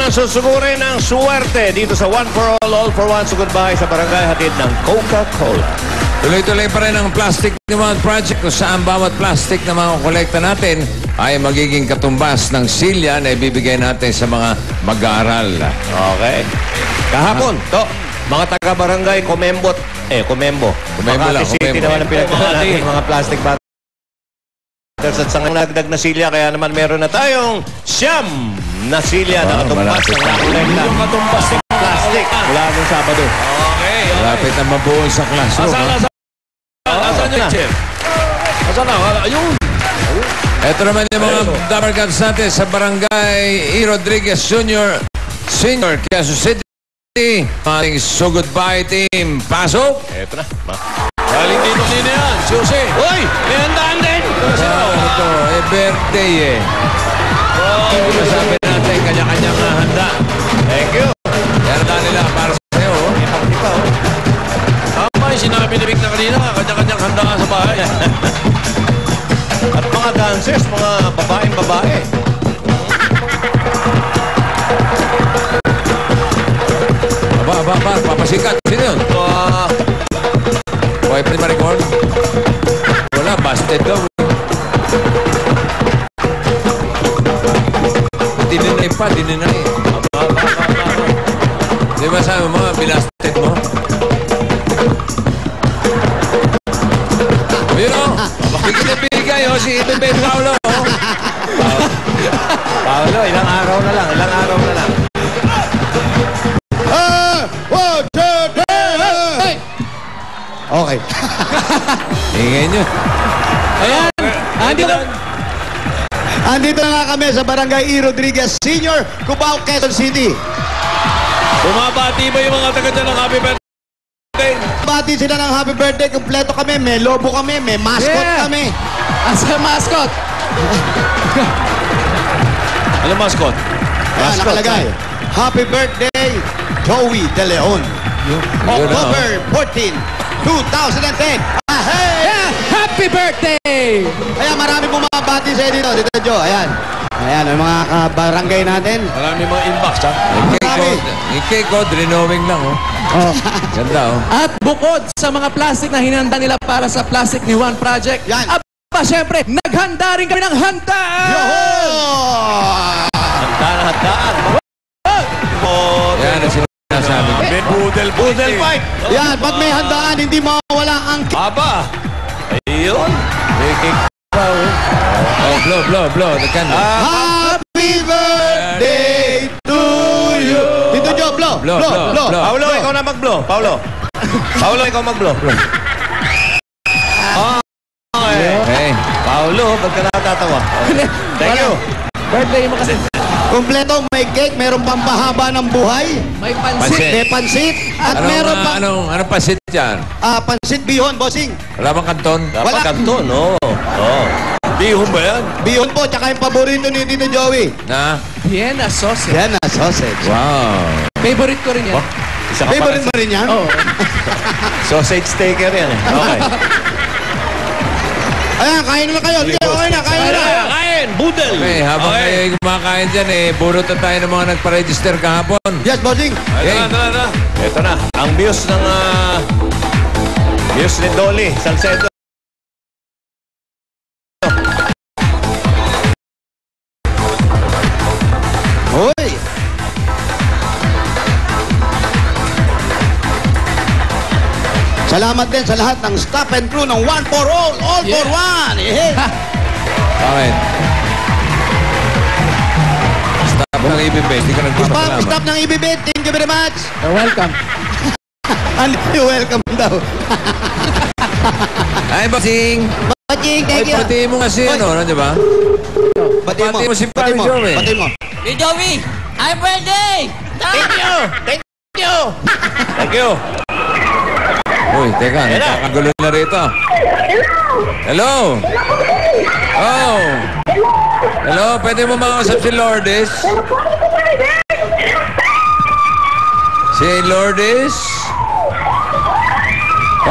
naman susugurin ng swerte dito sa One for All for One. So goodbye sa barangay hatid ng Coca-Cola. Tuloy-tuloy pa rin ang Plastic Demand Project kung saan bawat plastic na mga kolekta natin ay magiging katumbas ng silya na ibibigay natin sa mga mag-aaral. Okay. Kahapon, to, mga taga-barangay Comembo. Comembo lang, City Comembo. naman ang pinagdala natin mga plastic bottles at sa nagdag na silya. Kaya naman meron na tayong siyam na silya na katumbas ng nakolekta. Katumbas ng Plastic mula nung Sabado. Okay. Lapit na mabuo sa classroom. Asan yung chef? Asan na? Ayun. Ito naman yung mga Dapper Cats natin sa barangay E. Rodriguez Jr. Senior, Quezon City. Ating So Goodbye team. Pasok! Eto na. Galing dito nina yan. Susi. Uy! May handaan din! Ito, birthday eh. Sabi natin, kanya-kanyang handa. Thank you. Handa nila para sa iyo. Tama yung sinabi ni Vic na kanina. Kanya-kanyang handaan sa bahay. At mga dancers, mga babaeng-babae. Aba, papasikat. Sino yun? Boyfriend ma-record? Wala, busted daw. Dininay pa, dininay. Di ba sabi mo, bilasted mo? Ayun o, bigay o, si Bebe Paolo. Paolo, ilang araw na lang. Okay. Ingay nyo. Ayan. Andito na nga kami sa barangay E. Rodriguez Senior, Cubao, Quezon City. Bumabati ba yung mga taga dyan ng happy birthday? Bati sila ng happy birthday. Kompleto kami. May lobo kami. May mascot kami. Asa mascot? Ano mascot? Ayan, nakalagay. Happy birthday, Joey De Leon. October 14, 2010. Yeah, happy birthday! Kaya marami pong mga bati sa dito. Dito, Joe. Ayan. Ayan, ang mga kabarangay natin. Marami mga inbox, ha? Yung cake ko, drenowing lang oh. Ganda oh. At bukod sa mga plastic na hinanda nila para sa Plastic ni One Project, Yan. aba, syempre, naghanda rin kami ng handaan! Handaan. Yan ang sinasabi. May Boodle fight. Yan, pag may handaan, hindi mawawala ang... Aba. Ayun. May cake pa. Blow. The candle. Happy birthday to you. Dito, Joe. Blow. Paulo, ikaw na mag-blow. Paulo, ikaw mag-blow. Okay. Paulo, ba't ka nakatatawa? Thank you. Birthday mo kasi. Kompleto, may cake, meron pang pahaba ng buhay, May pansit. may pansit, at meron pang Anong pasit yan? pansit bihon, bossing. Wala bang kanton? Dapat kanto, no? Bihon ba yan? Bihon po, tsaka yung paborito ni Tito Joey. Na? Vienna sausage. Yan na, sausage. Wow. Favorite ko rin yan. Isa ka Favorite pa. mo rin yan? Oo. Sausage steaker yan eh. Okay. Ayan, kain na kayo. Hindi, okay na, kain na. Kain! Budel! Okay, habang kayo kumakain dyan burot na tayo ng mga nagpa-register kahapon. Yes, bossing. Tara. Ito na. Ang views ng... views ni Dolly Salcedo. Hoy! Salamat din sa lahat ng staff and crew ng One for All for One. Bakit? Stop ng IBB, hindi ka nagpapasalamat. Staff ng IBB, thank you very much. You're welcome. And you're welcome daw. Ay, Bossing! Bossing, Ay, thank you. pati mo kasi di ba? Pati mo si Pari Joey. Pati mo. Hey, Joey! Happy birthday! Thank you. Uy, teka, nakakagulo na rito. Hello? Oh! Hello, pwede mo makausap si Lourdes? Si Lourdes?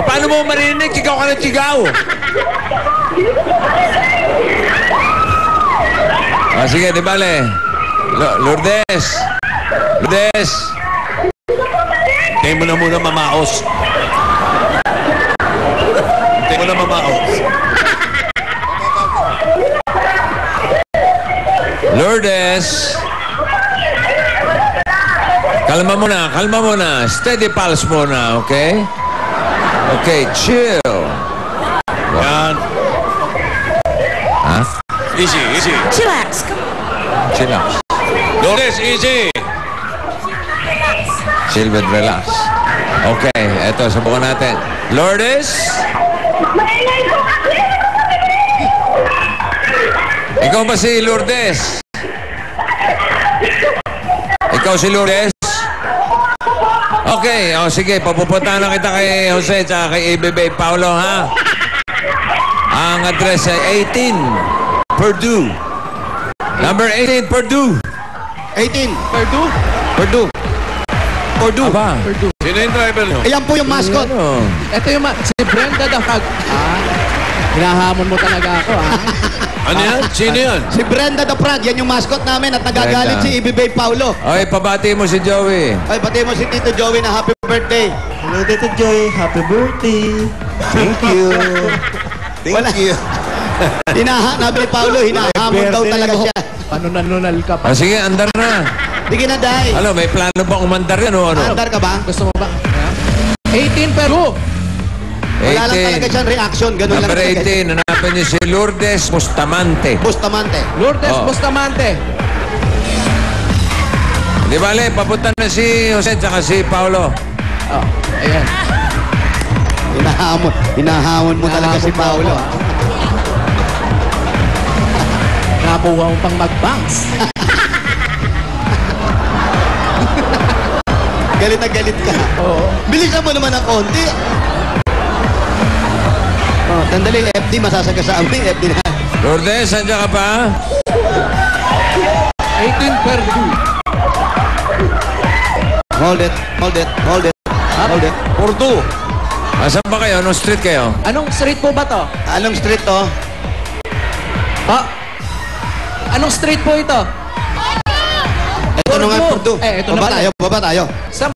Paano mo marinig? Sigaw ka ng sigaw. Sige, di bale. Lourdes. Lourdes. Tayo mo na muna mamaos. Tayo mo na mamaos. Lourdes. Kalma muna. Steady pulse muna, okay? Okay, chill. Yan. Ha? Easy. Chillax. Chill out. Lourdes, easy. Chill with relax. Okay, eto, subukan natin. Lourdes. Ikaw ba si Lourdes? Ikaw si Lourdes? Okay, sige, papupuntahan na kita kay Jose at kay Ibebe Paulo, ha? Ang address ay 18 Purdue. Number 18, Purdue. 18. Purdue. Aba. Sino yung driver nyo? Ayan po yung mascot. Ano? Ito yung si Brenda the Hag. Hinahamon mo talaga ako, Ano yan? Sino yan? Si Brenda the Frog, yan yung mascot namin at nagagalit Brenda. si Ibibay Paulo. Okay, pabati mo si Joey. Ay, pati mo si Tito Joey na happy birthday. Hello, Tito Joy. Happy birthday. Thank you. Wala. Nabi ni Paulo, hinahamon daw talaga siya. Panunal ka pa. Sige, andar na. Sige na, Day. Ano, may plano bang umandar yan o ano? Andar ka ba? Gusto mo ba? 18 Peru. Wala lang talaga siyang reaction. Ganun lang Number talaga. 18, hanapin niyo si Lourdes Bustamante. Bustamante. Lourdes Oh. Bustamante. Di bale, papunta na si Jose at si Paulo. Oh, ayan. Hinahamon mo talaga si Paulo. Nakuha mo pang mag-banks. Galit na galit ka. Oo. Bilisan mo naman ng konti. Oh, sandali, FD, masasagasaan mo yung FD na. Lourdes, andyan ka pa? 18 Peru. Hold it. Purdue. Asan ba kayo? Anong street kayo? Anong street po ba to? Anong street to? Anong street po ito? Ito na nga, Purdue. Ito na pala. Baba tayo. Sa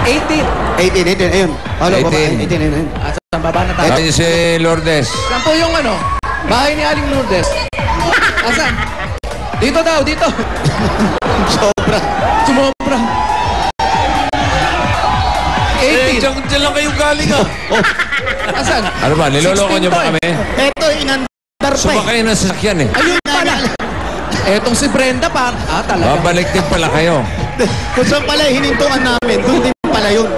18. 18, ayun. Paulo, baba. 18. 18, ayun. Sa baba na tayo. Hanapin niyo si Lourdes. Saan po yung bahay ni Aling Lourdes? Asan? Dito daw, dito. Sobra. Sumobra. 18. Diyan lang kayo galing Asan? Ano ba, niloloko 16 niyo ba to, kami? Ito, inandar pa Sumakay na sa sakyan eh. Ayun pala. Etong si Brenda pa. Talaga. Babalik din pala kayo. Kung saan pala hinintuan namin, doon din pala yun.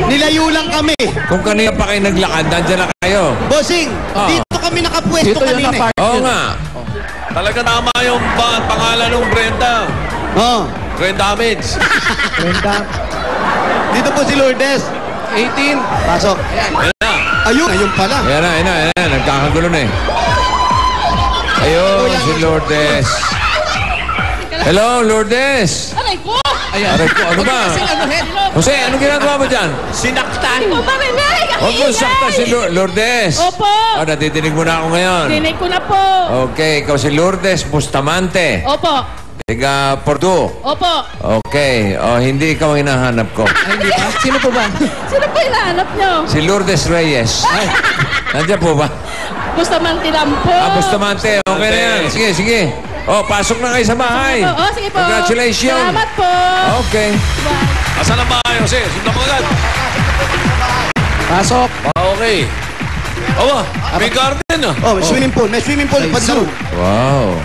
Nilayo lang kami. Kung kanina pa kayo naglakad, nandiyan na kayo. Bossing, dito kami nakapwesto Dito yung kanina. na-park. Oo nga. Talaga tama yung pangalan ng Brenda. Oh, Brenda Amids. Brenda. dito po si Lourdes. 18. Pasok. Yan na. Ayun pala. Ayan na. Nagkakagulo na eh. Ayun, si Lourdes. Hello, Lourdes. Aray ko! Ayan. Aray ko, ano ba? Kasi Jose, anong ginagawa mo dyan? Sinaktan. Hindi ko marinig! Ang Huwag mo sakta si Lourdes. Opo! Natidinig mo na ako ngayon. Dinig ko na po! Okay, ikaw si Lourdes Bustamante. Opo! Tiga Purdue. Opo! Okay, hindi ikaw ang hinahanap ko. Hindi ba? Sino po ba? Sino po hinahanap nyo? Si Lourdes Reyes. Nandiyan po ba? Bustamante lang po! Bustamante. Okay na yan. Sige. Pasok na kayo sa bahay. Oo, sige po! Congratulations. Salamat po! Okay. Bye! Asan ang bahay, Jose? Sundan mo agad. Pasok. Okay. May garden Oh, swimming pool. May swimming pool. Wow.